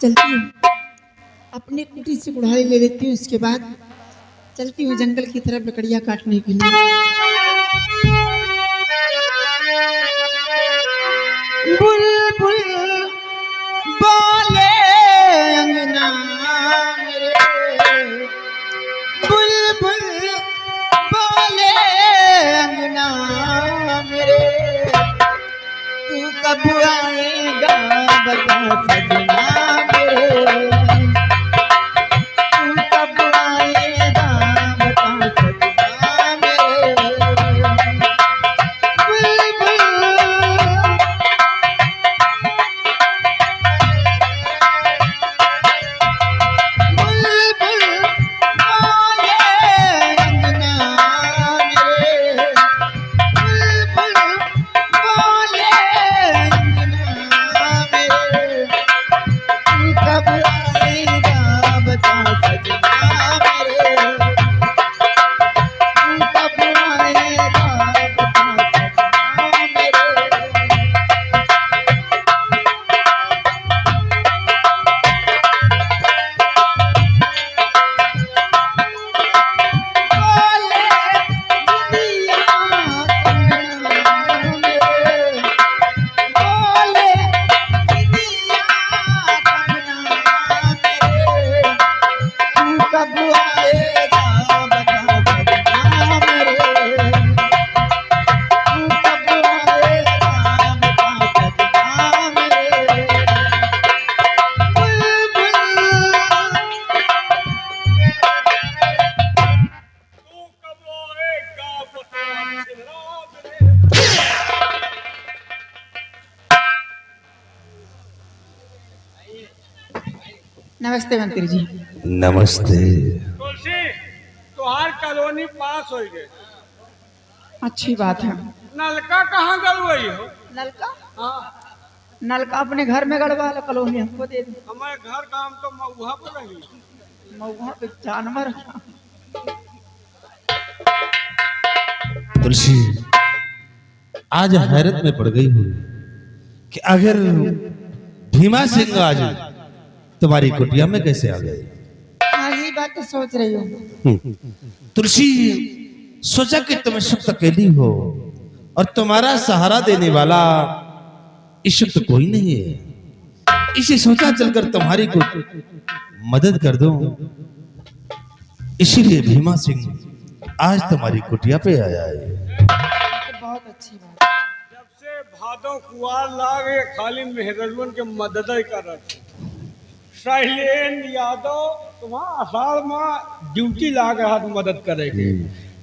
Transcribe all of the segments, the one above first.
चलती हूँ, अपनी कुटी से कुल्हाड़ी ले लेती हूँ, इसके बाद चलती हूँ जंगल की तरफ लकड़ियाँ काटने के लिए। बुलबुल बोले अंगना मेरे, बुलबुल बोले अंगना मेरे, तू कब आएगा बता सजना मेरे, तू कब आएगा बता सजना मेरे। नमस्ते मंत्री जी। नमस्ते। तुलसी तुहार कॉलोनी पास हो गए। अच्छी बात है। नलका कहाँ गल हुई हो? नलका? हाँ, नलका अपने घर में गड़वा लो, कॉलोनी हमको दे दो। हमारे घर काम तो मऊहा पर रही। मऊहा पे जानवर। तुलसी आज हैरत में पड़ गई हूँ कि अगर भीमा सिंह आज तुम्हारी कुटिया में कैसे आ गए। हाँ ये बात तो सोच रही हूँ। तुलसी सोचा कि तुम इस वक्त अकेली हो और तुम्हारा सहारा देने वाला इस वक्त कोई नहीं है, इसे सोचा चलकर तुम्हारी को मदद कर दो। इसीलिए भीमा सिंह आज तुम्हारी कुटिया पे आया है। तो बहुत अच्छी बात। जब से भादों कुआर लागे खाली मेहरवन के मदद ही कर रहे। शैलेन यादव तुम्हारा आषाढ़ में ड्यूटी लाग रहा तो मदद करेगी।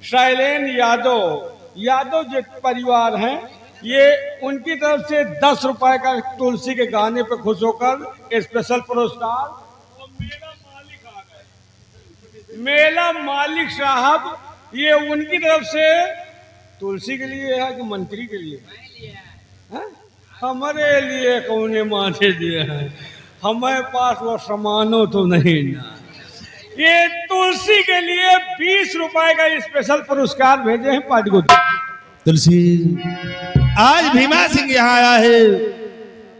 शैलेन यादव जो परिवार हैं, ये उनकी तरफ से 10 रुपए का तुलसी के गाने पे खुश होकर स्पेशल पुरस्कार। और मेला मालिक साहब ये उनकी तरफ से तुलसी के लिए है कि मंत्री के लिए है? हमारे लिए कौने माने दिए हैं, हमारे पास वो सामानो तो नहीं ना। ये तुलसी के लिए 20 रुपए का स्पेशल पुरस्कार भेजे हैं पार्टी को। तुलसी आज भीमा सिंह यहाँ आया है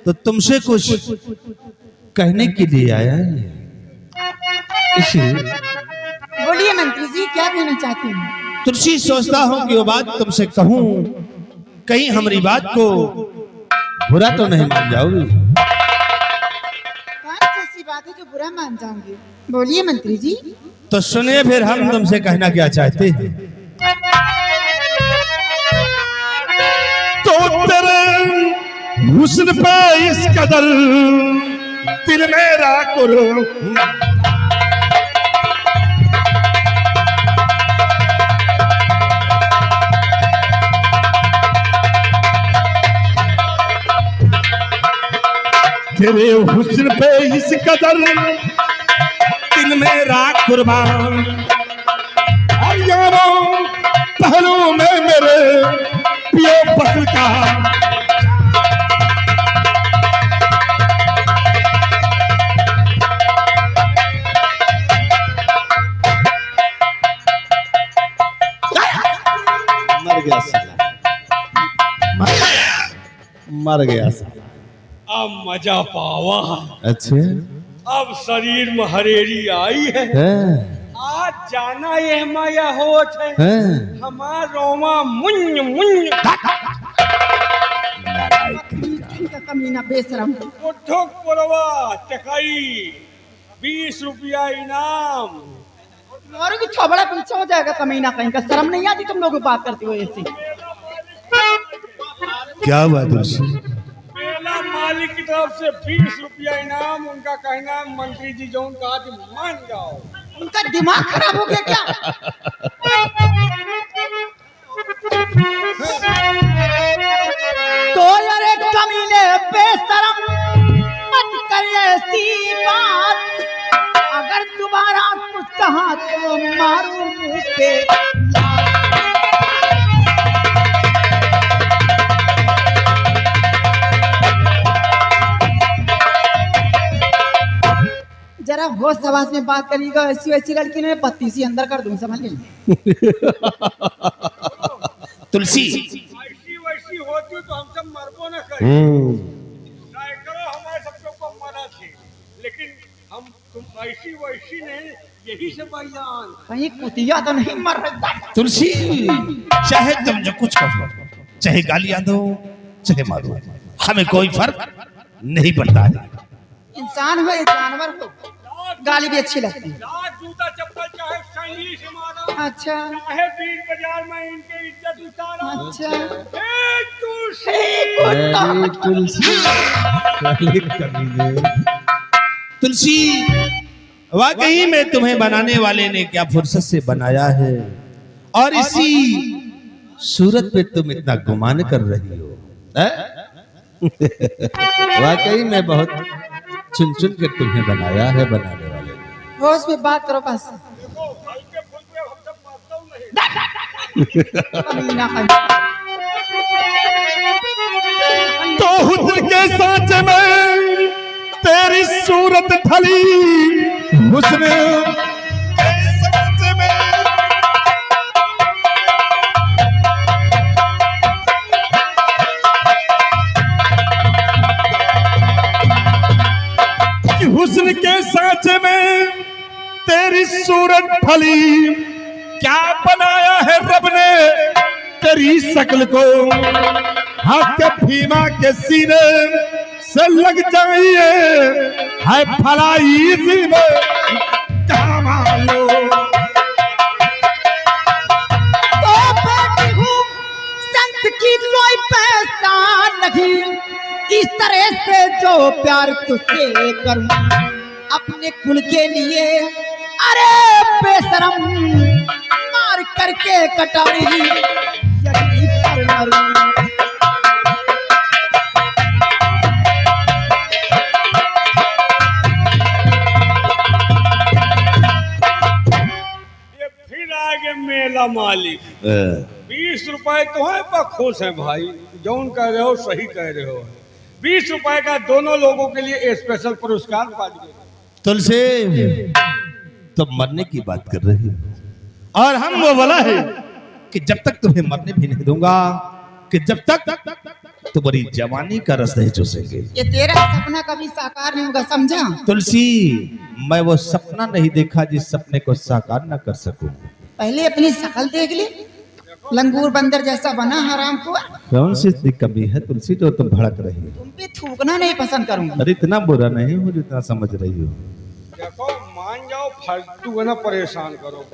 तो तुमसे कुछ कहने के लिए आया है। बोलिए मंत्री जी, क्या कहना चाहते हैं? तुलसी सोचता हूँ कि वो बात तुमसे कहूँ, कहीं हमारी बात को बुरा तो नहीं मान जाओगी। कौन सी ऐसी बात है जो बुरा मान जाऊंगी? बोलिए मंत्री जी। तो सुनिए फिर हम तुमसे कहना क्या चाहते हैं। तो तेरे हुस्न पे इस कदर दिल मेरा करो, तेरे हुस्न पे इस कदर दिल मेरा कुर्बान, और यारों पहलू में मेरे पियो बखल का मर गया साला, मर गया साला। अब मजा पावा। अच्छा अब शरीर में हरेरी आई है। आज जाना ये माया होत है। हमार रोमा मुन्य मुन्य इनका कमीना बेशरम। उठो पुरवा चकाई 20 रुपया इनाम। और की छबड़ा पीछे हो जाएगा कमीना, कहीं का शर्म नहीं आती तुम लोग बात करते हो ऐसे। क्या बात है? मेला मालिक की तरफ से 20 रुपया इनाम। उनका कहना है मंत्री जी जो कहा कि मान जाओ। उनका दिमाग खराब हो गया क्या? तो अरे कमीने बेशरम मत कर ऐसी बात, अगर दोबारा कुछ कहा तो मारू मुंह पे। जरा होश आवाज में बात करिएगा, ऐसी वैसी लड़की ने 32 अंदर कर दूं, समझ लीजिए। तुलसी ऐसी वैसी होती तो हम सब मरबो न करें। करो हमारे सबके ऊपर मरा थे, लेकिन हम तुम ऐसी वैसी नहीं, यही से बयान। कहीं कुतिया तो नहीं मर रहा। तुलसी चाहे तुम जो कुछ कहो, चाहे गालियां दो चाहे मारो, हमें कोई फर्क नहीं पड़ता है। इंसान हो या जानवर हो, गाली भी अच्छी लगती है। लात जूता चप्पल चाहे सही से मारो, अच्छा चाहे बीच बाजार में इनके इज्जत उतारो। अच्छा ए तुलसी वाकई में तुम्हें बनाने वाले ने क्या फुर्सत से बनाया है, और इसी सूरत पे तुम इतना गुमान कर रही हो। वाकई में बहुत चुन चुन के तुम्हें बनाया है बनाने वाले ने। होश में बात करो बस। देखो हल्के फुल्के हम सब मारता नहीं। कमीना कहीं। तो हुस्न के सांचे में तेरी सूरत ढली, हुस्न के सांचे में हुस्न के सांचे में तेरी सूरत ढली, क्या बनाया है रब ने तेरी शक्ल को, हाथ के भीमा के सीने से लग जाइए है फलाई सी में क्या मालो। तो बेटी हूँ संत की कोई पहचान नहीं, इस तरह से जो प्यार तुझसे करूं अपने कुल के लिए। अरे बेशरम मार करके कटारी यही पर मरूं। ये फिर आगे मेला मालिक 20 रुपए तो है पर खुश है भाई। जौन कह रहे हो सही कह रहे हो। 20 रुपए का दोनों लोगों के लिए स्पेशल पुरस्कार पाएंगे। तुलसी तुम मरने की बात कर रही हो, और हम वो बोला है कि जब तक तुम्हें मरने भी नहीं दूंगा, कि जब तक तुम्हारी जवानी का रस नहीं चूसेंगे। ये तेरा सपना कभी साकार नहीं होगा, समझा? तुलसी मैं वो सपना नहीं देखा जिस सपने को साकार न कर सकूं। पहले अपनी शकल देख ले, लंगूर बंदर जैसा बना हराम को। कौन सी कमी है तुलसी जो तुम भड़क रही हो? तुम पे थूकना नहीं पसंद करूंगा। अरे इतना बुरा नहीं हो जितना समझ रही हो। देखो मान जाओ फालतू है ना परेशान करो।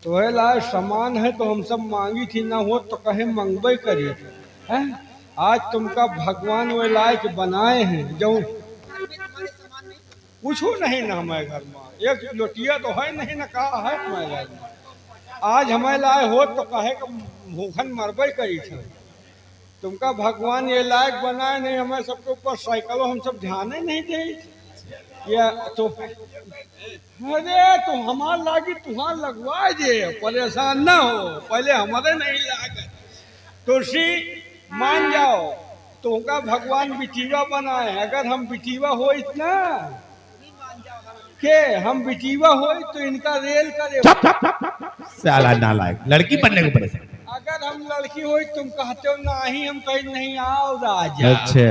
तो है लाए सामान है तो हम सब मांगी थी, ना हो तो कहे मंगबे करी है। आज तुमका भगवान वो लायक बनाए हैं जो कुछ नहीं ना हमारे घर में। एक लोटिया तो है नहीं ना, कहा है हमारे घर में। आज हमें लाए हो तो कहे कि भूखन मरबे करी थे। तुमका भगवान ये लायक बनाए नहीं, हमें सबके ऊपर साइकिलों हम सब ध्यान ही नहीं दे। ये तो अरे तो हमार लागी तुहार लगवा दे, परेशान ना हो। पहले हमारे नहीं लागे। तुलसी मान जाओ तुमका भगवान बिटीवा बनाए। अगर हम बिटीवा हो इतना के हम बिटीवा हो तो इनका रेल करे। साला नालायक, लड़की बनने को परेशान। अगर हम लड़की हो तुम कहते हो ना ही, हम कहीं नहीं आओ राजा। अच्छा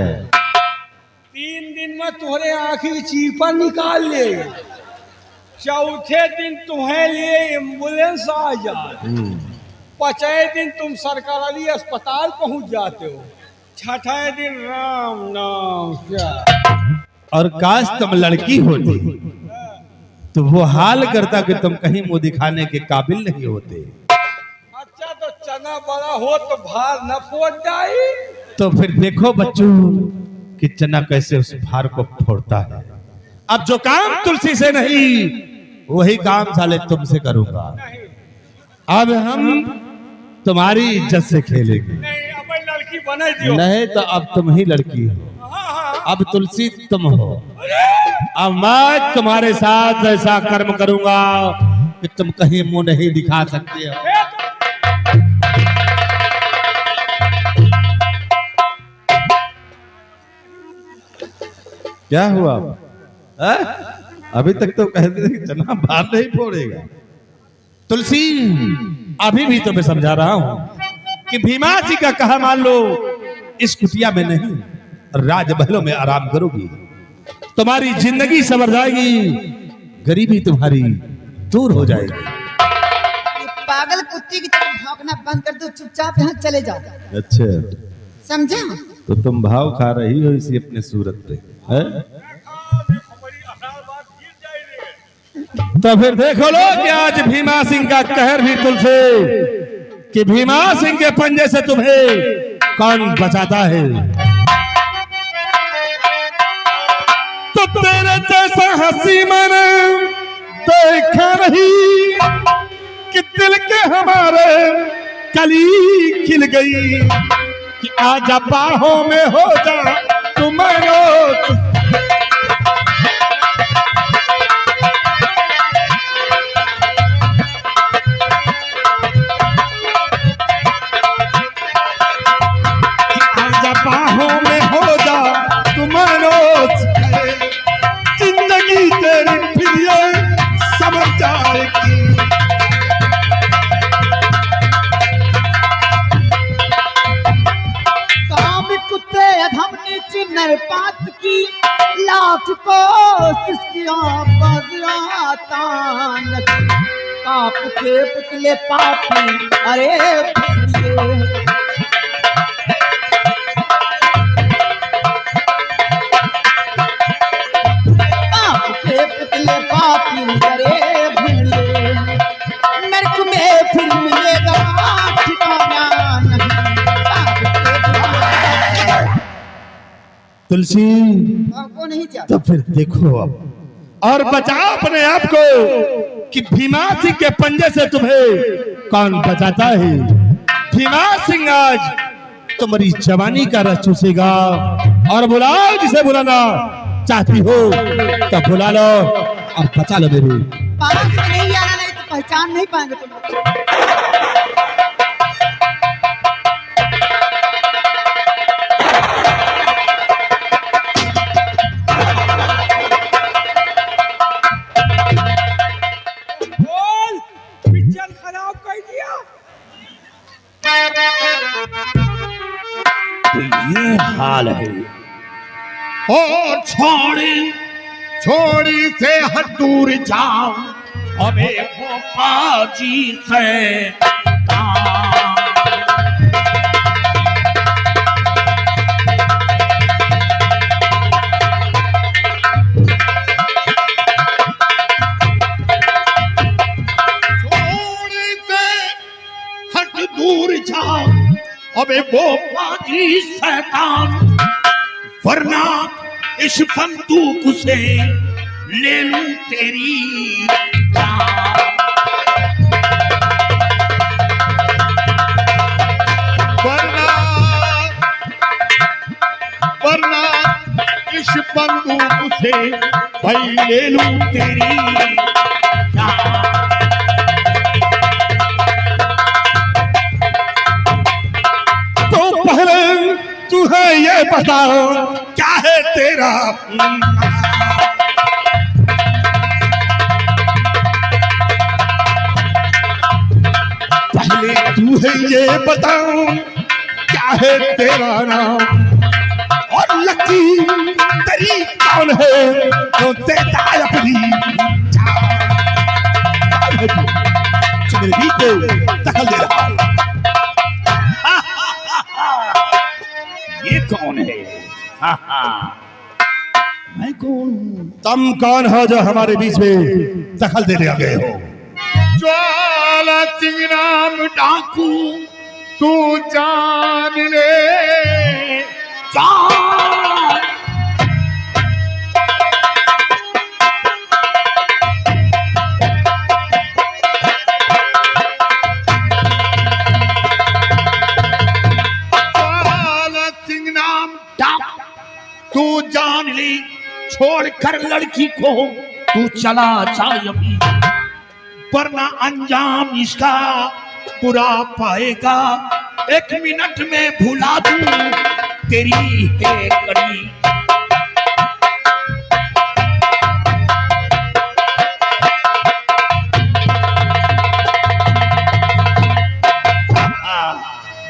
3 दिन में तुम्हारे आँखी चीपा निकाल ले, चौथे दिन तुम्हें लिए एम्बुलेंस आ जाए, 5वें दिन तुम सरकारी अस्पताल पहुंच जाते हो, 6ठे दिन राम नाम क्या। और काश तुम लड़की होती तो वो हाल करता कि तुम कहीं मुंह दिखाने के काबिल नहीं होते। अच्छा तो चना बड़ा हो तो भार न फोड़ जाए। तो फिर देखो बच्चों कि चना कैसे उस भार को फोड़ता है। अब जो काम तुलसी से नहीं वही काम साले तुमसे करूंगा। अब हम तुम्हारी इज्जत से खेलेंगे। नहीं अब लड़की बना दियो। नहीं तो अब तुम ही लड़की हो, अब तुलसी तुम हो। अब मैं तुम्हारे साथ ऐसा कर्म करूंगा कि तुम कहीं मुंह नहीं दिखा सकते हो। क्या हुआ? अभी तक तो कहते थे कि चना बाहर नहीं फोड़ेगा। तुलसी अभी भी तुम्हें समझा रहा हूं कि भीमा जी का कहा मान लो, इस कुटिया में नहीं राजमहलों में आराम करोगी, तुम्हारी जिंदगी संवर जाएगी, गरीबी तुम्हारी दूर हो जाएगी। पागल कुत्ते की तरह भौंकना बंद कर दो, चुपचाप यहाँ चले जाओ। अच्छा समझा? तो तुम भाव खा रही हो इसी अपने सूरत पे है? तो फिर देखो लो कि आज भीमा सिंह का कहर भी तुलसे कि भीमा सिंह के पंजे से तुम्हें कौन बचाता है। तो तेरे जैसा हंसी मैंने देखा नहीं कि दिल के हमारे कली खिल गई कि आजा बाहों में हो जा तुम्हारो। बाहों में हो जा तुम्हारो, जिंदगी तेरी फिर ये समझ जाएगी। काम कुत्ते अधम नीच नरपात की लाख कोशिश किया बजराता नहीं, पाप के पुतले पापी अरे भिड़िए। पुतले पापी अरे भिड़िए, नरक में फिर मिलेगा ठिकाना नहीं। तुलसी को नहीं जाता। तो फिर देखो अब और बचाओ अपने आप को कि भीमा सिंह के पंजे से तुम्हें कौन बचाता है। भीमा सिंह आज तुम्हारी जवानी का रस चूसेगा और बुलाओ जिसे बुलाना चाहती हो तो बुला लो और बचा लो मेरी। पास में नहीं आना, नहीं तो पहचान नहीं पाएंगे तुम। बोल पिक्चर खराब कर दिया। तो ये हाल है। और छोड़ी से हट दूर जाओ, अबे वो पाजी से छोड़ी से हट दूर जाओ, अबे वो पाजी शैतान, वरना इस बंदूक से ले लूं तेरी जान। वरना इस बंदूक से भाई ले लूं तेरी जान। तो पहले तू है ये बताओ क्या है तेरा पहले तू है ये बताओ क्या है तेरा नाम और लकी तेरी कौन है जो देता है अपनी जान है जो मेरे बीच में दखल दे रहा है। ये कौन है? मैं कौन हूं? तुम कौन हो जो हमारे बीच में दखल देने आ गए हो? ज्वाला सिंह नाम डाकू तू जान ले जान। ज्वाला सिंह नाम डाकू तू जान ले, छोड़कर लड़की को तू चला जा अभी, वरना अंजाम इसका बुरा पाएगा। 1 मिनट में भुला दूं तेरी है कड़ी।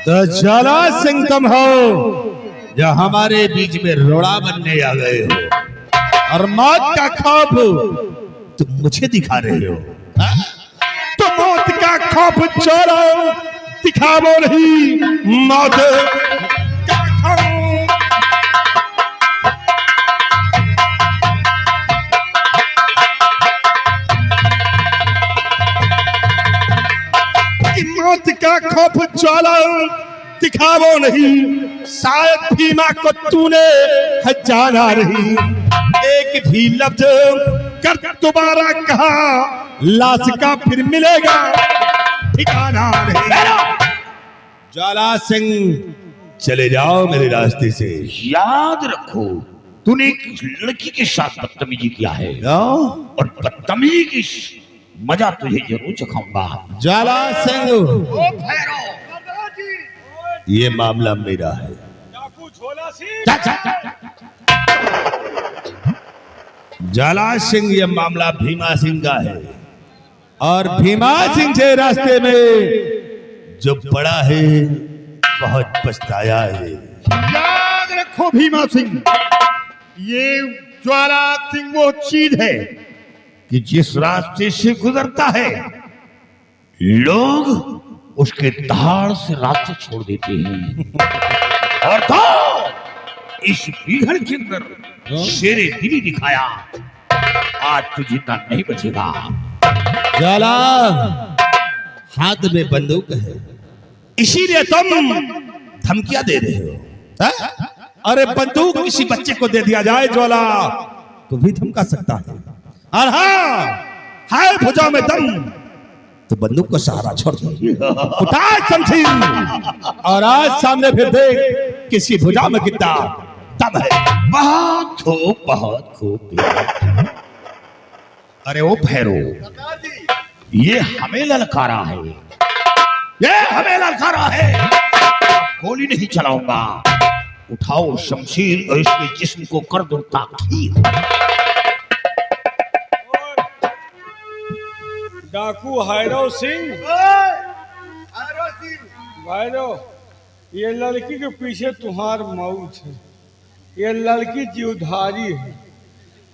तो ज्वाला सिंह तुम हो जो हमारे बीच में रोड़ा बनने आ गए हो और मौत का खौफ तुम मुझे दिखा रहे हो। तो मौत का खौफ छोड़ो, दिखावो नहीं मौत का खौफ। कि मौत का खौफ छोड़ो, दिखावो नहीं, शायद भीमा को तूने जाना नहीं। एक भी लफ्ज कर दोबारा कहा, लाश का फिर मिलेगा ठिकाना नहीं। ज्वाला सिंह चले जाओ मेरे रास्ते से। याद रखो तूने एक लड़की के साथ बदतमीजी किया है और बदतमीजी की मजा तुझे जरूर चखाऊंगा। ज्वाला सिंह ये मामला मेरा है। डाकू झोला सिंह, ज्वाला सिंह ये मामला भीमा सिंह का है और भीमा सिंह से रास्ते में जो बड़ा है बहुत पछताया है। याद रखो भीमा सिंह, ये ज्वाला सिंह वो चीज है कि जिस रास्ते से गुजरता है लोग उसके धाड़ से रास्ते छोड़ देते हैं। और तो इस बीघड़ के अंदर शेरे दिली दिखाया, आज तू जिंदा नहीं बचेगा। ज्वाला हाथ में बंदूक है इसीलिए तुम धमकियां दे रहे हो। अरे बंदूक किसी बच्चे को दे दिया जाए ज्वाला तो भी धमका सकता है, और हाँ है भुजा में दम तो बंदूक को सहारा छोड़ दो। उठा शमशीर और आज सामने फिर देख किसी भुजा में कितना दम है। बहुत खूब। अरे ओ भैरो, ये हमें ललकारा है, ये हमें ललकारा है। गोली नहीं चलाऊंगा, उठाओ शमशीर और इसके जिस्म को कर दो ताकीर। डाकू हैरो सिंह, भैरो ये लड़की के पीछे तुम्हार मौत है। ये लड़की जीवधारी है,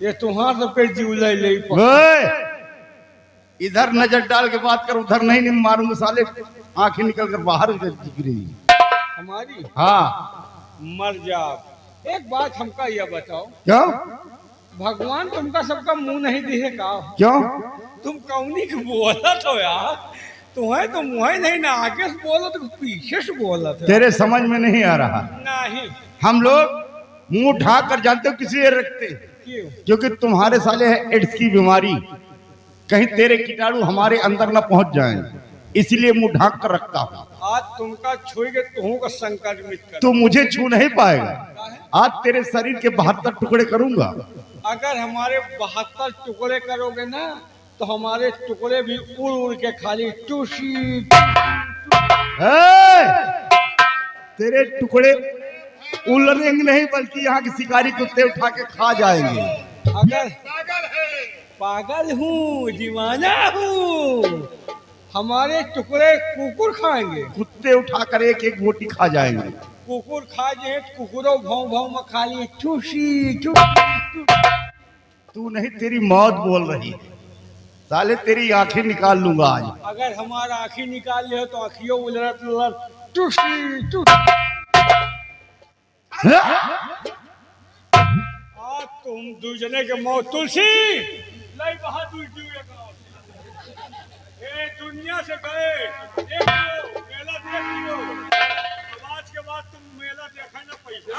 ये तुम्हार सबके जीव ले ले। इधर नजर डाल के बात कर, उधर नहीं मारूंगा साले, आंखें निकल कर बाहर दिख रही। हमारी हाँ मर जाओ। एक बात हमका यह बताओ, क्यों भगवान तुमका सबका मुंह नहीं दिए का? क्यों? तुम कौनी के बोला तो यार, तुम्हें तो मुँह नहीं ना आगे से बोलो तो पीछे से बोला था। तेरे समझ में नहीं आ रहा। नहीं हम लोग मुंह ढाक कर जानते हो किस लिए रखते? क्यों? क्योंकि तुम्हारे साले है एड्स की बीमारी, कहीं तेरे कीटाणु हमारे अंदर न पहुंच जाएं, इसलिए मुंह ढाक कर रखता हूँ। आज तुमका छुएगे तुम का संक्रमित कर। तू मुझे छू नहीं पाएगा। आज तेरे शरीर के 72 टुकड़े करूंगा। अगर हमारे 72 टुकड़े करोगे ना तो हमारे टुकड़े भी उड़ उड़ के खाली टूसी। तेरे टुकड़े उलरेंगे नहीं बल्कि यहाँ के शिकारी कुत्ते उठा के खा जाएंगे। अगर पागल हूँ, दीवाना हूँ, हमारे टुकड़े कुकुर खाएंगे। कुत्ते उठाकर एक एक बोटी खा जाएंगे। कुकुर खा जे कुकुरो भाव भाव में खाली चूसी चूसी। तू नहीं, तेरी मौत बोल रही है। साले तेरी आंखें निकाल लूंगा आज। अगर हमारा आँखी निकाल ले तो आँखियों उलट उलट चूसी चूसी। आज तुम दूजने के मौत तुलसी लई बहादुर जीवे का ए दुनिया से गए देख लो मेला देख लियो। अब आज के बाद तुम मेला देखा ना पैसा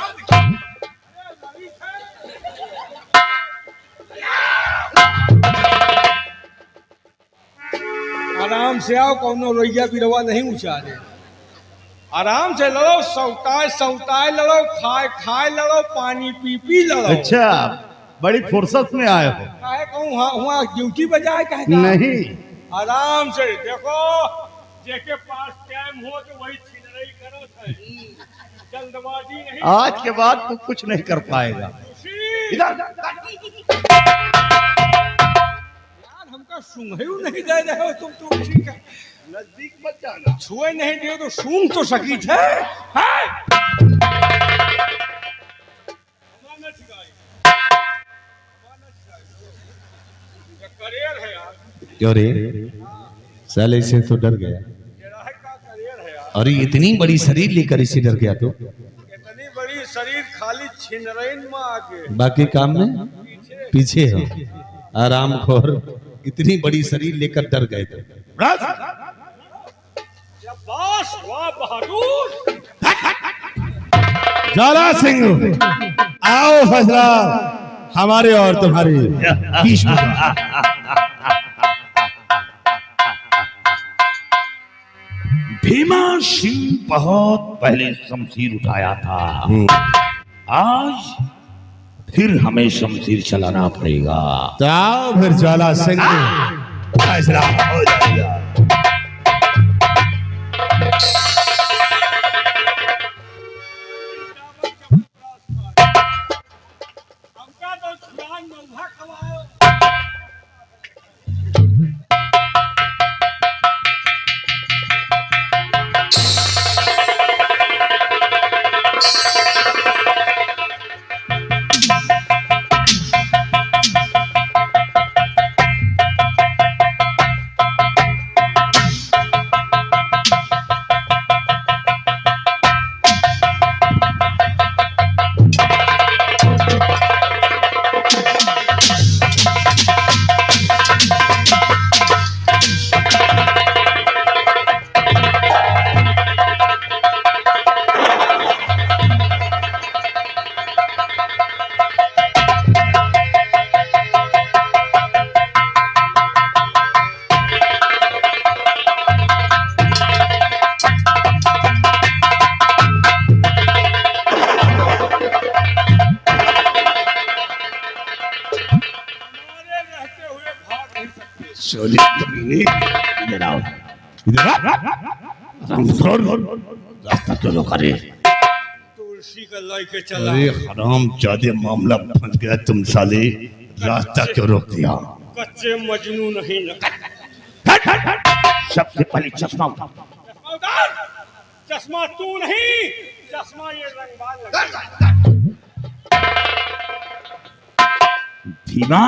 आराम से आओ, कौनो रोइया बिरवा नहीं उचारे। आराम से लड़ो, सौताए सौताए लड़ो, खाए खाए लड़ो, पानी पी पी लड़ो। अच्छा, बड़ी फुर्सत में आए हो। काहे कहूँ वहाँ ड्यूटी बजाए काहे का? नहीं, आराम से देखो, जेके पास टाइम हो तो वही छिनरई करो थे। जल्दबाजी नहीं। आज के बाद तू कुछ नहीं कर पाएगा। इधर हमका सूंघे नहीं दे रहे हो तुम तुलसी का। नजदीक मत जाना। छुए नहीं दियो तो सूंघ तो सकी थे। करियर है यार। क्यों रे साले से तो डर गया। करियर है यार। और ये इतनी बड़ी शरीर लेकर इसे डर गया तो इतनी बड़ी शरीर खाली छिनरैन में आगे, बाकी काम में पीछे हो। आराम खोर, इतनी बड़ी शरीर लेकर डर गए थे। बस वाह बहादुर। ज्वाला सिंह, आओ फैसला हमारे और तुम्हारे बीच में। भीमा सिंह बहुत पहले शमशीर उठाया था, आज फिर हमें शमशीर चलाना पड़ेगा। तो आओ फिर ज्वाला सिंह, फैसला हो जाएगा। हमका तो छुड़ान नौहा खवाओ। इधर आओ, रास्ता क्यों रोका रे? तुलसी का लेके चला। अरे हराम जादे, मामला फंस गया तुम साले, रास्ता क्यों रोक दिया? कच्चे मजनू नहीं न। सबसे पहले चश्मा उठा। चश्मा उतार। चश्मा तू नहीं, चश्मा ये रंगबाज लगा। भीमा,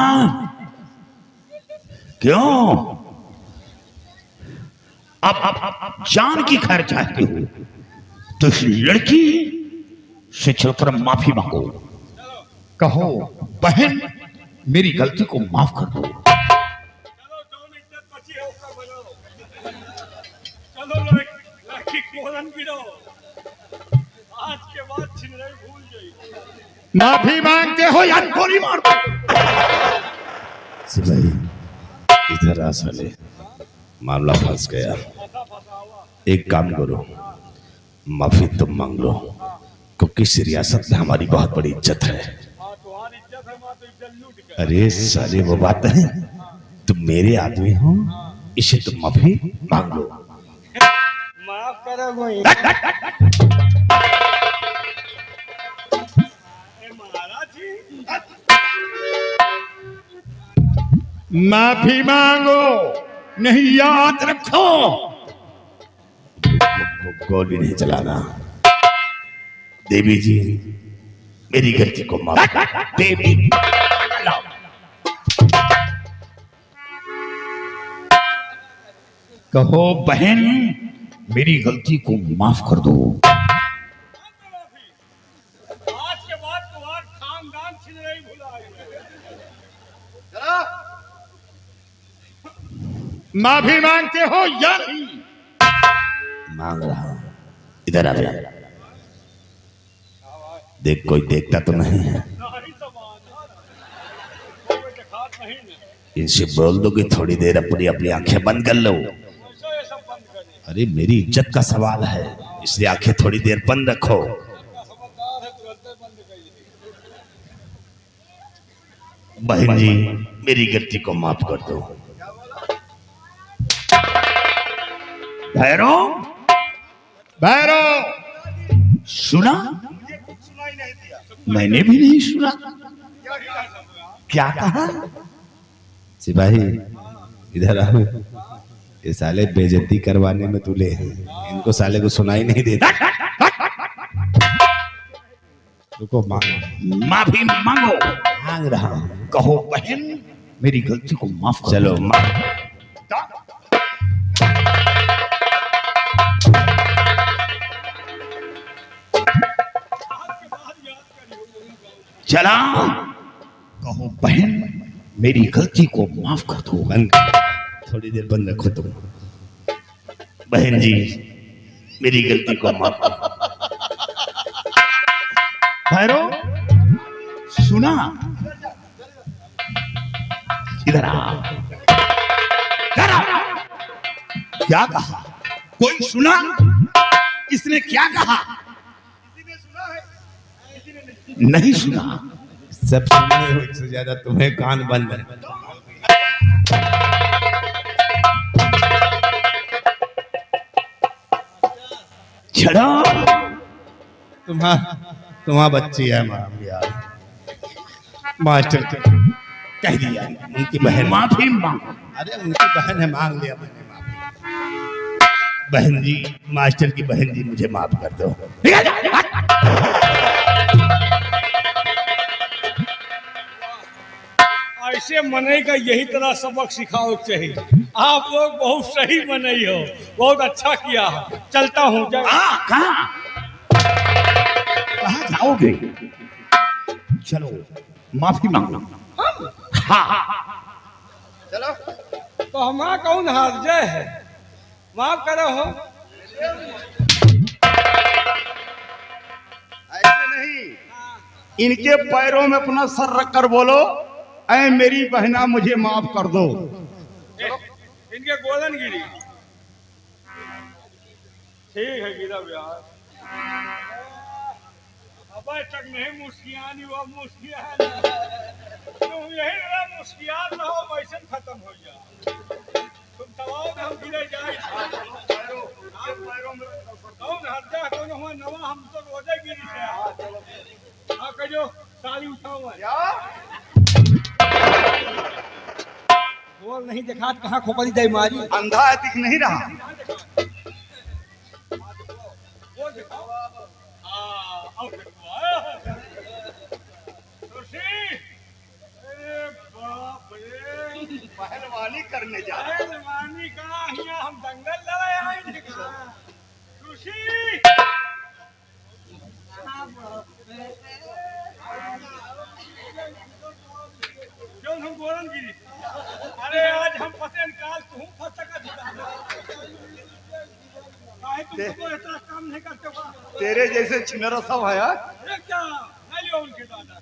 क्यों अब जान की खैर चाहते हो तो इस लड़की से चलकर माफी मांगो। कहो बहन, मेरी गलती को माफ कर दो। चलो दोनों इज्जत बची है उसका बनाओ। चलो लड़की कोलन गिरो। आज के बाद छिनरई भूल गई। माफी मांगते हो या गोली मार दो। सिपाही इधर आ साले, मामला फंस गया। एक काम करो, माफी तुम मांग लो, क्योंकि इस रियासत में हमारी बहुत बड़ी इज्जत है। तुम्हारी इज्जत है, मां तो इज्जत लूट गई। अरे साले वो बात है, तुम मेरे आदमी हो, इसे तुम माफी मांग लो। माफ करो भाई। महाराज जी, माफी मांगो, नहीं याद रखो। गोली नहीं चलाना। देवी जी मेरी गलती को माफ। देवी कहो बहन मेरी गलती को माफ कर दो। आज के बाद तुम्हारा खानदान छिन नहीं भुलाएगा। माफी मांगते हो या नहीं? मांग रहा हूं। इधर आ जा। देख कोई देखता तो नहीं है। नहीं समान कोई दिखात नहीं ना। इनसे बोल दो कि थोड़ी देर अपनी अपनी आंखें बंद कर लो। ऐसा ये सब बंद करें। अरे मेरी इज्जत का सवाल है, इसलिए आंखें थोड़ी देर बंद रखो। का समझदार है तुरंत बंद करिए। बहन जी मेरी गलती को माफ कर दो। भैरव भैरव सुना? मैंने भी नहीं सुना। क्या कहा? सिपाही इधर आओ। ये साले बेइज्जती करवाने में तुले हैं, इनको साले को सुनाई नहीं देता। रुको मांगो। माफी मांगो। मांग रहा हूं। कहो बहन मेरी गलती को माफ कर चलो मांग। चला। कहो बहन मेरी गलती को माफ कर दो। बंद थोड़ी देर बंद रखो तुम। बहन जी मेरी गलती को माफ कर दो। भैरव सुना? इधर आ। क्या कहा? कोई सुना? इसने क्या कहा? नहीं सुना। सब सुन रहे हो, इससे ज्यादा तुम्हें कान बंद है। छड़ा तुम्हारा बच्ची है माम यार। मास्टर कह दिया उनकी बहन। माफी मांगो। अरे उनकी बहन है, मांग लिया मैंने माफी। बहन जी मास्टर की बहन जी मुझे माफ कर दो। ऐसे मने का यही तरह सबक सिखाओ चाहिए। आप लोग बहुत सही मनई हो, बहुत अच्छा किया है। चलता हूँ। कहाँ जाओगे? चलो माफी मांगो। हाँ चलो तो हमारा कौन हार जय है? माफ करो हो। ऐसे नहीं, इनके पैरों में अपना सर रख कर बोलो, ऐ मेरी बहना मुझे माफ कर दो। इनके गोलन गिरी। ठीक है गिरा यार। अब तक नहीं मुस्कियानी वो मुस्कियान। तुम यही रहा मुस्कियान रहो, वैसे खत्म हो जा। तुम दबाओ में हम गिरे जाए। कौन हरजा कौन हुआ नवा, हम तो रोजे गिरी से। हाँ कहो साली उठाओ। बोल नहीं देखा कहाँ खोपड़ी दे मारी। अंधा दिख नहीं रहा। बोल दिखाओ। हाँ अब पहलवानी करने जा रहे हैं। पहलवानी का यहाँ हम दंगल लड़ाए आए देखा। खुशी क्यों हम गोरन गिरी? अरे आज हम फसे काल तुम फंस सकत। काहे तुमको इतना काम नहीं करते हो? तेरे जैसे छिनरा सब है यार। अरे क्या नहीं लियो उनके दादा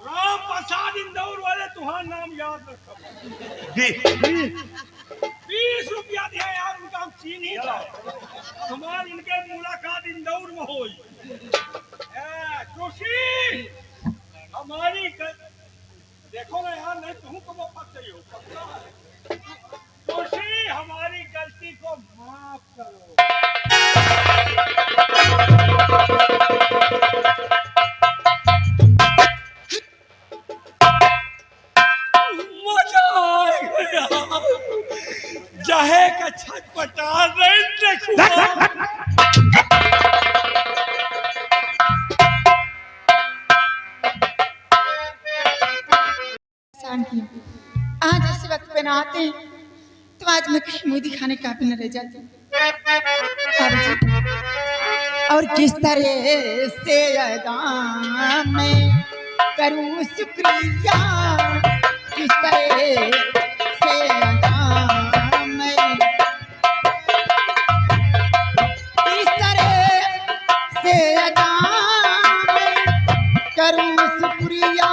राम प्रसाद इंदौर वाले तुम्हारा नाम याद रखो। 20 रुपया दिया यार, उनका हम चीन ही था। हमारे इनके मुलाकात इंदौर में हुई। खुशी हमारी देखो ना यार, नहीं तुमको वो फंसते हो। खुशी हमारी गलती को माफ करो। मजा आएगा जहे का छटपटा नहीं देखूंगा। कि आज ऐसे वक्त पे ना आते तो आज मैं कहीं मुंह दिखाने काबिल न रह जाती। बाबूजी, और किस तरह से अदा मैं करूं शुक्रिया, किस तरह से अदा मैं, किस तरह से अदा मैं करूं शुक्रिया,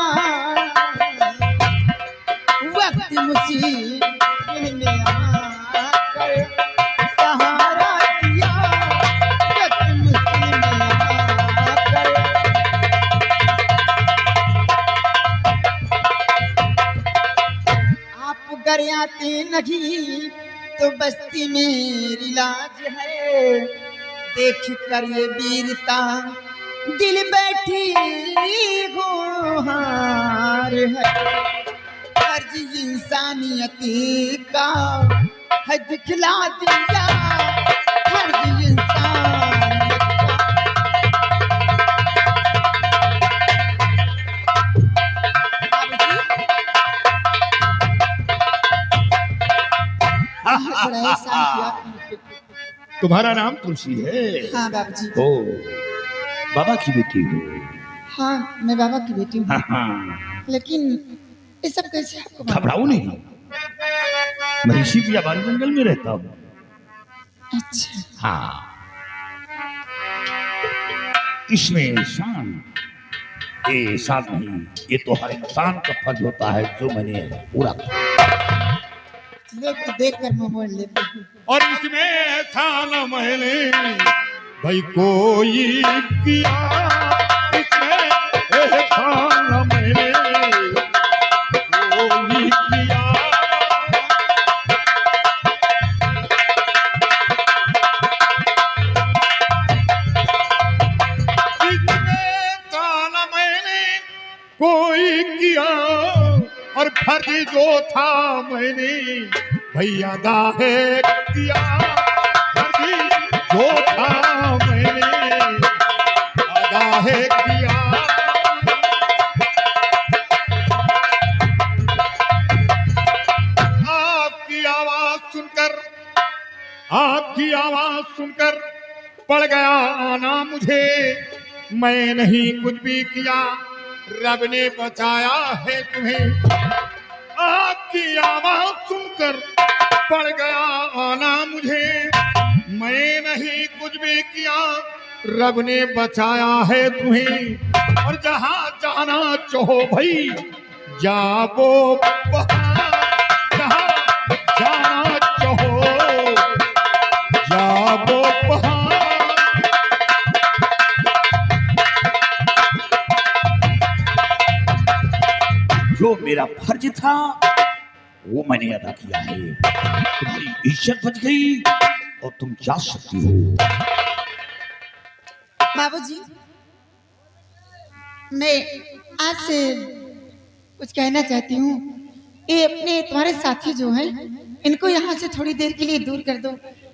वक्त मुसीबत में आकर सहारा दिया, वक्त मुसीबत में आकर। आप घर आते नहीं तो बस्ती मेरी लाज है, देख कर ये वीरता दिल बैठी गुहार है, फर्ज इंसानियत का है दिखला दिया, फर्ज इंसानियत का। बहुत बड़ा एहसान किया आपने मुझ पे। तुम्हारा नाम तुलसी है? हाँ बाबूजी। ओ, बाबा की बेटी हो? हाँ मैं बाबा की बेटी हूँ, हाँ, लेकिन ये सब कैसे आपको मालूम? घबराओ नहीं, मैं इसी बियाबान जंगल में रहता हूँ। अच्छा, हाँ, इसमें शान ये साथ नहीं, ये तो हर इंसान का फर्ज होता है जो मैंने पूरा किया। लोग तो देख कर मुंह मोड़ लेते हैं। और इसमें ऐसा न मैंने भाई कोई किया, इसमें ऐसा न मैंने कोई किया। इसमें ऐसा न मैंने कोई किया, और फर्ज जो था मैंने भैया अदा है किया, फर्ज जो था मैंने अदा है किया। आपकी आवाज सुनकर, आपकी आवाज सुनकर पड़ गया आना मुझे, मैं नहीं कुछ भी किया, रब ने बचाया है तुम्हें। आपकी आवाज सुनकर पड़ गया आना मुझे, मैं नहीं कुछ भी किया, रब ने बचाया है तुम्हें। और जहां जाना चाहो भाई जाओ वहां, जहां जाना चाहो जाओ वहां। जो मेरा फर्ज था वो मैंने अदा किया है, तुम्हारी इज्जत बच गई और तुम जा सकती हो। बाबूजी, मैं आपसे कुछ कहना चाहती हूँ। ये अपने तुम्हारे साथी जो हैं, इनको यहाँ से थोड़ी देर के लिए दूर कर दो,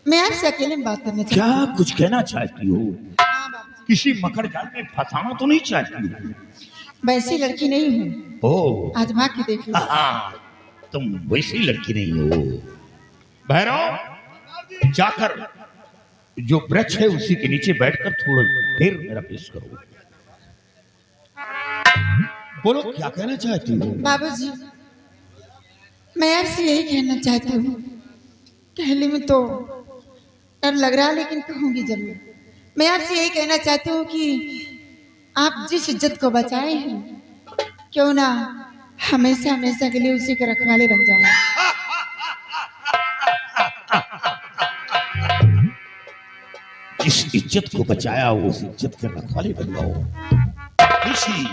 मैं आपसे अकेले में बात करना चाहती क्या हूँ। कुछ कहना चाहती हो? हाँ बाबूजी, किसी मकर जाल में फंसाना तो नहीं चाहती हो? वैसी लड़की नहीं हूँ, ओ, आजमा के देख लो। हाँ, तुम वैसी लड़की नहीं हो। भैरव, जाकर जो वृक्ष है उसी के नीचे बैठकर थोड़ा देर मेरा पेश करो। बोलो क्या कहना चाहती हो? बाबूजी, मैं आपसे यही कहना चाहती हूँ। कहने में तो डर लग रहा है, लेकिन कहूँगी जरूर। मैं आपसे यही कहना चाहती हूँ कि आप जिस इज्जत को बचाए हैं, क्यों ना हमेशा हमेशा के लिए उसी के रखवाले बन जाए। जिस इज्जत को बचाया उस इज्जत के रखवाले बन जाओ। खुशी,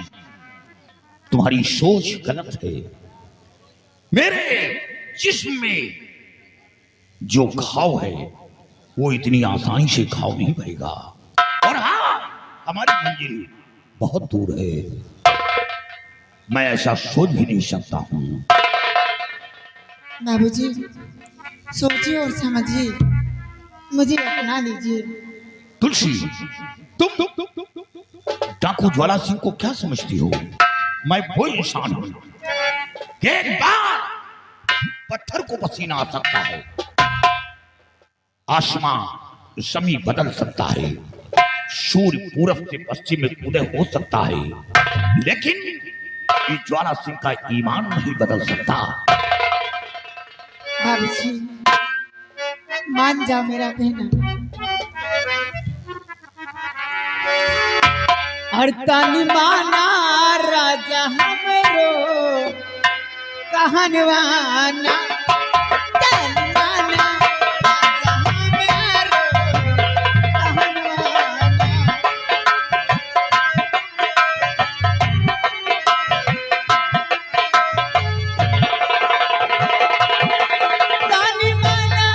तुम्हारी सोच गलत है। मेरे जिस्म में जो घाव है वो इतनी आसानी से घाव नहीं भरेगा। और हाँ, हमारी मंजिल बहुत दूर है, मैं ऐसा सोच भी नहीं सकता हूँ। बाबूजी, सोचिए और समझिए, मुझे अपना लीजिए। तुलसी, तुम डाकू ज्वाला सिंह को क्या समझती हो? मैं वो इंसान हूँ कि एक बार पत्थर को पसीना आ सकता है, आसमान जमीन बदल सकता है, सूर्य पूरब से पश्चिम में उदय हो सकता है, लेकिन ये ज्वाला सिंह का ईमान नहीं बदल सकता। बाबूजी मान जाओ मेरा कहना। और तन माना राजा हमरो कहनवाना, तन माना राजा हमरो कहनवाना। तन माना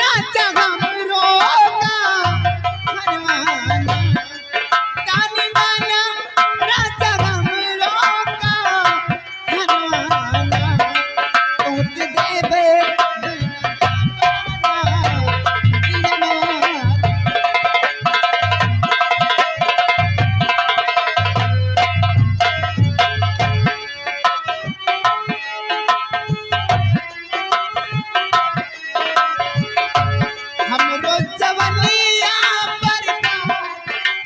राजा हमरो कहनवाना, तन माना राजा हमरो कहनवाना। उठ देबे हमरो जवनिया पर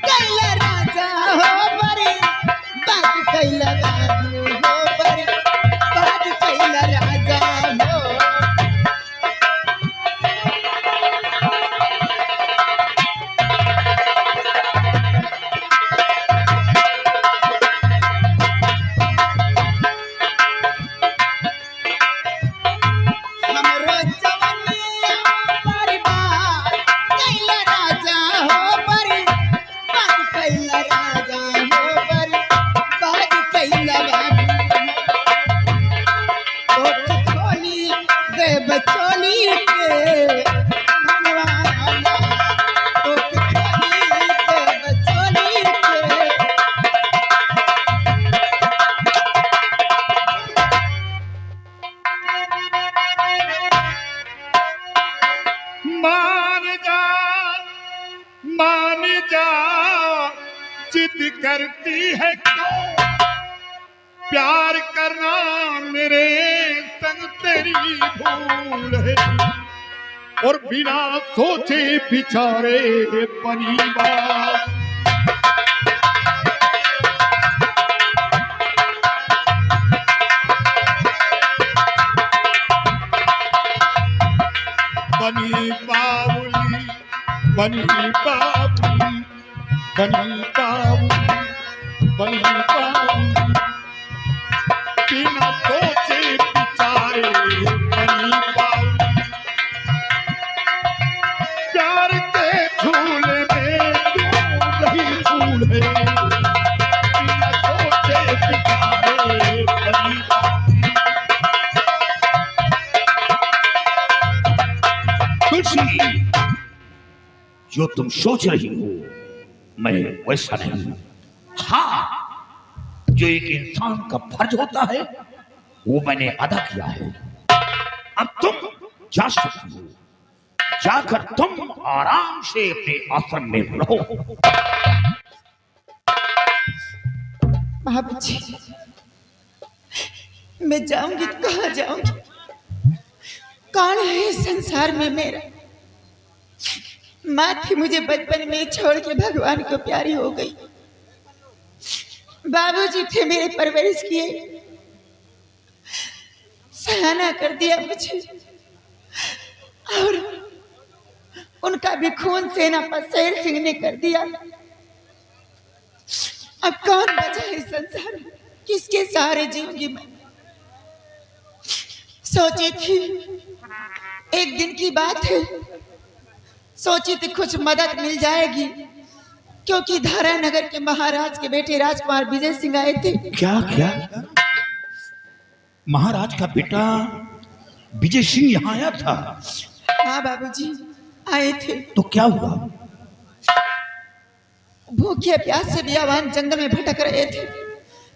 कैल राजा हो बरे, बात कैल बाबू हो बरे, बात कैल राजा हो। हमरो जवनिया पर कैल राजा हो बरे, बात कैल राजा हो बरे, बात कैल बाबू। ओठ खोली देव चोली के भगवाना, ओठ खोली देव चोली के। मान जा जिद करती है क्यों, प्यार करना मेरे संग तेरी भूल है, और बिना सोचे बिचारे बनी बात। बनी बावली, बनी बावली, बनी बावली, बनी बावली, बिना सोचे बिचारे बनी बावली। प्यार के झूले में क्यों नहीं झूल है, बिना सोचे बिचारे बनी बावली। तुलसी, जो तुम सोच रही हो मैं वैसा नहीं हूं। हाँ, जो एक इंसान का फर्ज होता है वो मैंने अदा किया है। अब तुम जा सकती हो, जाकर तुम आराम से अपने आश्रम में रहो। बाबूजी मैं जाऊंगी तो कहाँ जाऊंगी? कौन है इस संसार में मेरा? माँ थी मुझे बचपन में छोड़ के भगवान को प्यारी हो गई। बाबूजी थे मेरे परवरिश किए, सयाना कर दिया मुझे, और उनका भी खून सेना पर शेर सिंह ने कर दिया। अब कौन बचा है इस संसार में? किसके सहारे जीऊंगी मैं? सोची थी एक दिन की बात है, सोची थी कुछ मदद मिल जाएगी, क्योंकि धारा नगर के महाराज के बेटे राजकुमार विजय सिंह आए थे। क्या क्या? महाराज का बेटा विजय सिंह यहाँ आया था? हाँ बाबूजी आए थे। तो क्या हुआ? भूखे प्यास से बियावान जंगल में भटक रहे थे।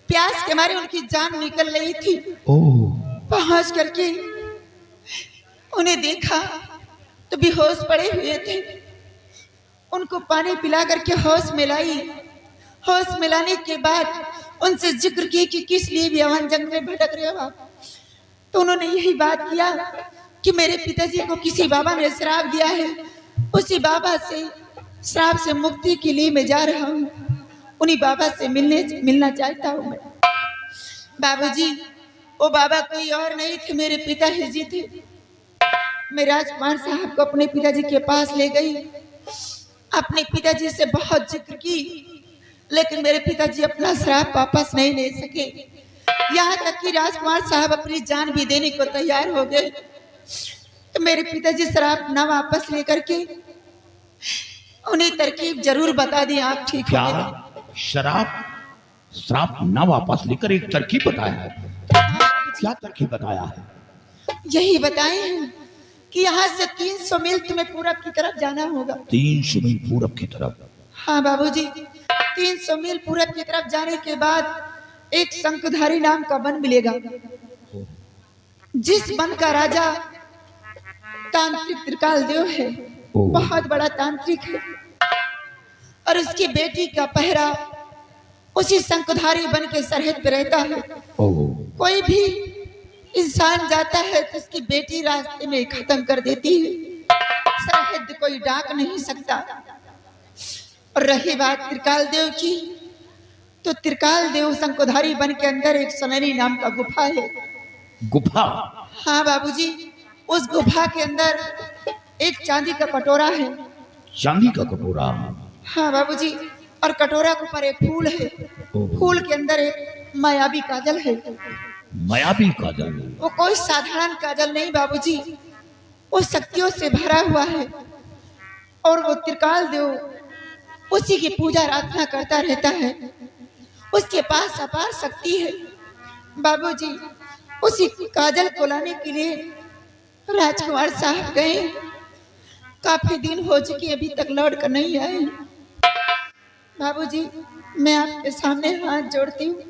प्यास के मारे उनकी जान निकल रही थी। पहुंच करके उन्हें देखा तो बेहोश पड़े हुए थे। उनको पानी पिला करके होश मिलाई। होश मिलाने के बाद उनसे जिक्र किए कि किस लिए बियावान जंगल में भटक रहे हो आप। तो उन्होंने यही बात किया कि मेरे पिताजी को किसी बाबा ने श्राप दिया है, उसी बाबा से श्राप से मुक्ति के लिए मैं जा रहा हूँ, उन्हीं बाबा से मिलना चाहता हूँ मैं। बाबूजी, वो बाबा कोई और नहीं थे, मेरे पिताजी थे। मैं राजकुमार साहब को अपने पिताजी के पास ले गई, अपने पिताजी से बहुत जिक्र की, लेकिन मेरे पिताजी अपना श्राप वापस नहीं ले सके। यहाँ तक कि राजकुमार साहब अपनी जान भी देने को तैयार हो गए। तो मेरे पिताजी श्राप न वापस लेकर के उन्हें तरकीब जरूर बता दी, आप ठीक क्या हो? श्राप न वापस लेकर एक तरकीब बताया है? क्या तरकीब बताया है? यही बताए हैं कि यहाँ से 300 मील तुम्हें पूरब की तरफ जाना होगा। 300 मील पूरब की तरफ? हाँ बाबूजी, 300 मील पूरब की तरफ जाने के बाद एक शंखधारी नाम का वन मिलेगा, जिस वन का राजा तांत्रिक त्रिकाल देव है, बहुत बड़ा तांत्रिक है, और उसकी बेटी का पहरा उसी शंखधारी वन के सरहद पे रहता है। कोई भी इंसान जाता है तो उसकी बेटी रास्ते में खत्म कर देती है, सरहद कोई डाक नहीं सकता। और रही बात त्रिकाल देव की, तो त्रिकाल देव शंखधारी वन के अंदर एक सुनहरी नाम का गुफा है। गुफा? हाँ बाबूजी, उस गुफा के अंदर एक चांदी का कटोरा है। चांदी का कटोरा? हाँ बाबूजी, और कटोरा के ऊपर एक फूल है, फूल के अंदर एक मायावी काजल है। मायावी काजल? वो कोई साधारण काजल नहीं बाबूजी, वो शक्तियों से भरा हुआ है, और वो त्रिकाल देव उसी की पूजा आराधना करता रहता है। उसके पास अपार शक्ति है बाबूजी। उसी काजल को लाने के लिए राजकुमार साहब गए, काफी दिन हो चुके, अभी तक लौट कर नहीं आए। बाबूजी, मैं आपके सामने हाथ जोड़ती हूँ,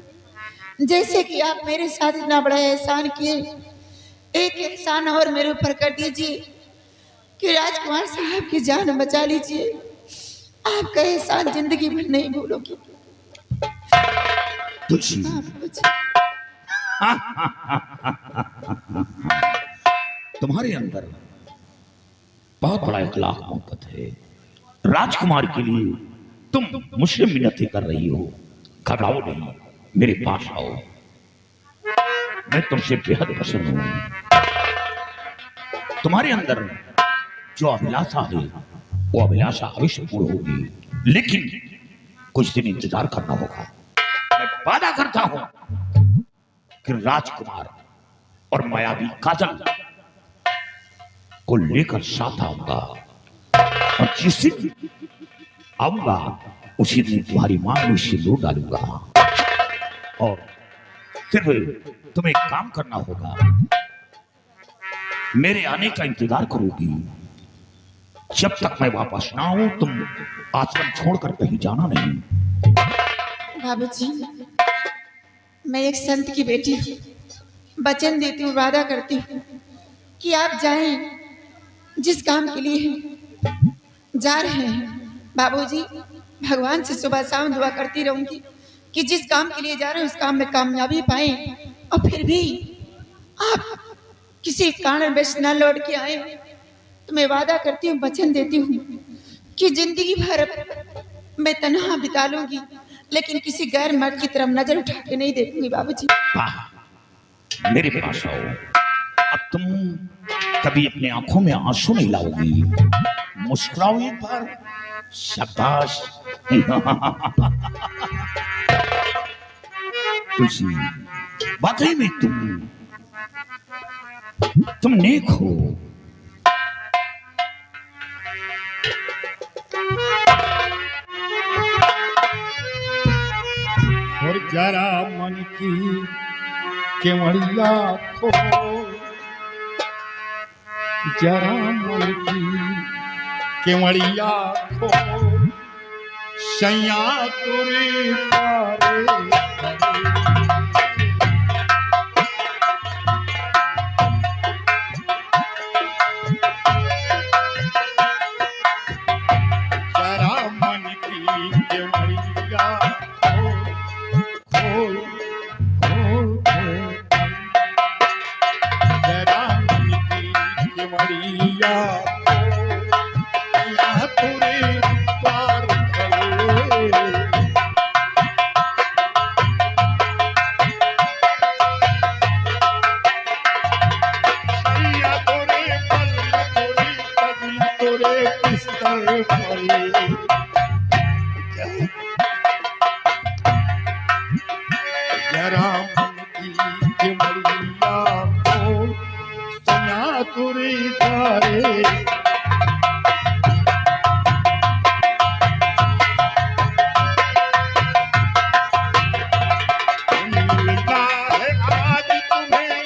जैसे कि आप मेरे साथ इतना बड़ा एहसान किए, एक एहसान और मेरे ऊपर कर दीजिए कि राजकुमार साहब की जान बचा लीजिए। आपका एहसान जिंदगी भर नहीं भूलोगी। तुलसी, तुम्हारे अंदर बहुत बड़ा इखलाक मोहब्बत है। राजकुमार के लिए तुम मुझसे मिन्नतें कर रही हो। घबराओ नहीं, मेरे पास आओ, मैं तुमसे बेहद पसंद हूं। तुम्हारे अंदर जो अभिलाषा है वो अभिलाषा अवश्य पूर्ण होगी, लेकिन कुछ दिन इंतजार करना होगा। मैं वादा करता हूं कि राजकुमार और मायावी काजल को लेकर साथ आऊंगा, और जिस दिन आऊंगा उसी दिन तुम्हारी मां में सिंदूर डालूंगा। और सिर्फ तुम्हें एक काम करना होगा, मेरे आने का इंतजार करोगी। जब तक मैं वापस ना आऊं तुम आश्रम छोड़कर कहीं जाना नहीं। बाबूजी, मैं एक संत की बेटी हूँ, वचन देती हूँ, वादा करती हूँ कि आप जाएं जिस काम के लिए जा रहे हैं। बाबूजी, भगवान से सुबह शाम दुआ करती रहूंगी कि जिस काम के लिए जा रहे हैं उस काम में कामयाबी पाएं, और फिर भी आप किसी कारणवश न लौट के आए तो मैं वादा करती हूँ, वचन देती हूँ कि जिंदगी भर मैं तन्हा बिता लूंगी, लेकिन किसी गैर मर्द की तरफ नजर उठा के नहीं देखूंगी। बाबूजी, मेरे पास आओ। अब तुम कभी अपनी आंखों में आंसू नहीं लाओगी, मुस्कुराओ एक बार। शाबाश। तुलसी, वाकई में तुम नेक हो। और जरा मन की केवड़िया खोल, जरा मन की केवड़िया खोल, सैया तुरे पारे जरा मन की केवड़िया खोल, खोल, खोल, खोल। मड़िया सैया तोरे द्वार खड़े। सैया तोरे पल्ला तोरे पगला तोरे बिस्तर पड़े। जरा मन की मड़िया को सैया तोरे द्वारे। मिलना है आज तुम्हें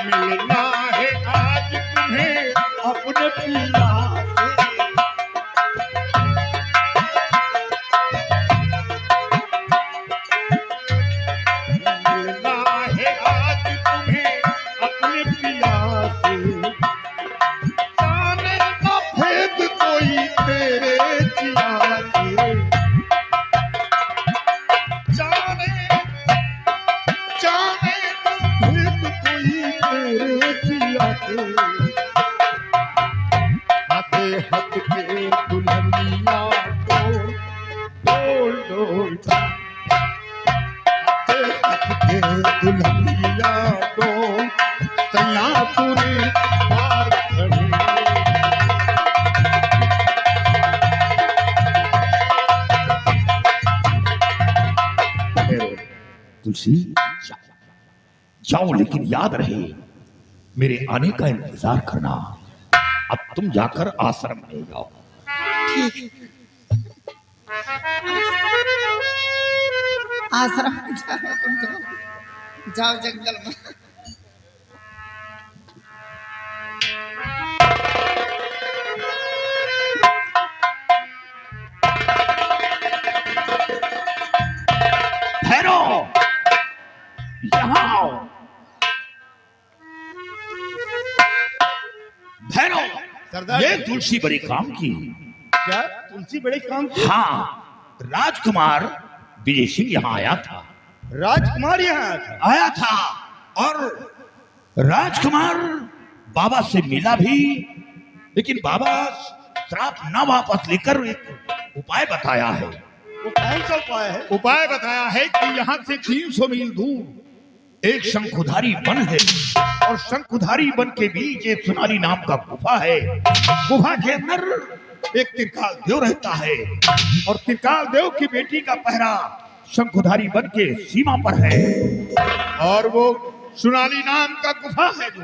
मिलना है आज तुम्हें अपने पिया से। मिलना है आज तुम्हें अपने पिया से। जाने ना भेद कोई तेरे जिया के। जाने जाने ना भेद कोई तेरे जिया के। हाथे हथ के दुल्हनिया को डोल डोल। हाथे हथ के दुल्हनिया को सैया तोरे द्वार खड़े। तुलसी जाओ, लेकिन याद रहे मेरे आने का इंतजार करना। अब तुम जाकर आश्रम में जाओ। आश्रम में जा रहे तुम तो जाओ जंगल में। भैरव, यहाँ आओ। भैरव, सरदार ये तुलसी बड़े काम की। क्या तुलसी बड़े काम की? हाँ, राजकुमार विजय सिंह यहाँ आया था। राजकुमार यहाँ आया था और राजकुमार बाबा से मिला भी, लेकिन बाबा श्राप न वापस लेकर एक उपाय बताया है। वो कौन सा उपाय है? उपाय बताया है कि यहाँ से 300 मील दूर एक शंकुधारी वन है और शंकुधारी वन के बीच एक सुनारी नाम का गुफा है। गुफा के अंदर एक त्रिकाल देव रहता है और त्रिकाल देव की बेटी का पहरा शंकुधारी वन के सीमा पर है। और वो सुनाली नाम का गुफा है जो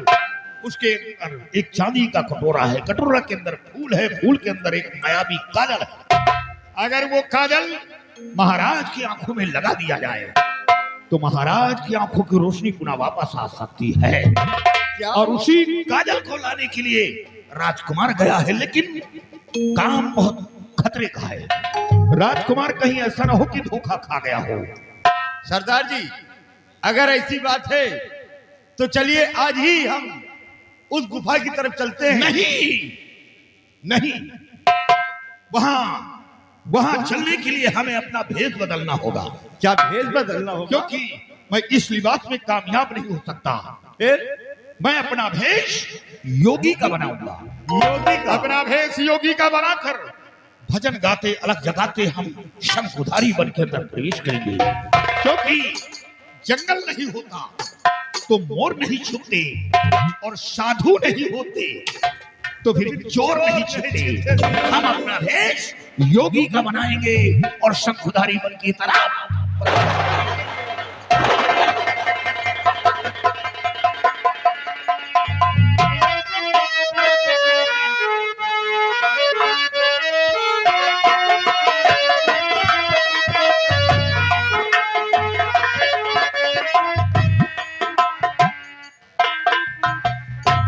उसके अंदर एक चांदी का कटोरा है। कटोरा के अंदर फूल है, फूल के अंदर एक नायाबी काजल है। अगर वो काजल महाराज की आंखों में लगा दिया जाए तो महाराज की आंखों की रोशनी पुनः वापस आ सकती है। और उसी काजल को लाने के लिए राजकुमार गया है, लेकिन काम बहुत खतरे का है। राजकुमार कहीं ऐसा ना हो कि धोखा खा गया हो। सरदार जी, अगर ऐसी बात है तो चलिए आज ही हम उस गुफा की तरफ चलते हैं। नहीं नहीं, वहां चलने के लिए हमें अपना भेष बदलना होगा। क्या भेष बदलना होगा? क्योंकि मैं इस लिबास में कामयाब नहीं हो सकता। फिर मैं अपना भेष योगी का बनाऊंगा। योगी का? अपना भेष योगी का बनाकर भजन गाते अलग जगाते हम शंकुधारी वन के अंदर प्रवेश करेंगे। क्योंकि जंगल नहीं होता तो मोर नहीं छुपते और साधु नहीं होते तो फिर चोर नहीं छुपते। हम अपना भेष योगी का बनाएंगे और शंकुधारी वन की तरफ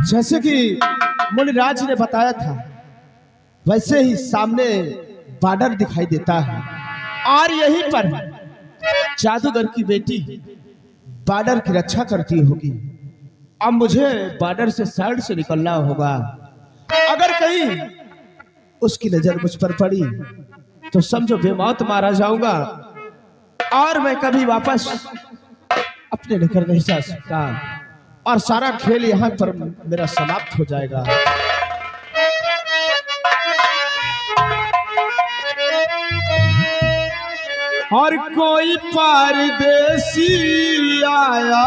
जैसे कि मुनिराज ने बताया था वैसे ही सामने बॉर्डर दिखाई देता है और यहीं पर जादूगर की बेटी बॉर्डर की रक्षा करती होगी। अब मुझे बॉर्डर से साइड से निकलना होगा। अगर कहीं उसकी नजर मुझ पर पड़ी तो समझो बेमौत मारा जाऊंगा और मैं कभी वापस अपने घर नहीं जा सकता और सारा खेल यहाँ पर मेरा समाप्त हो जाएगा। और कोई परदेसी आया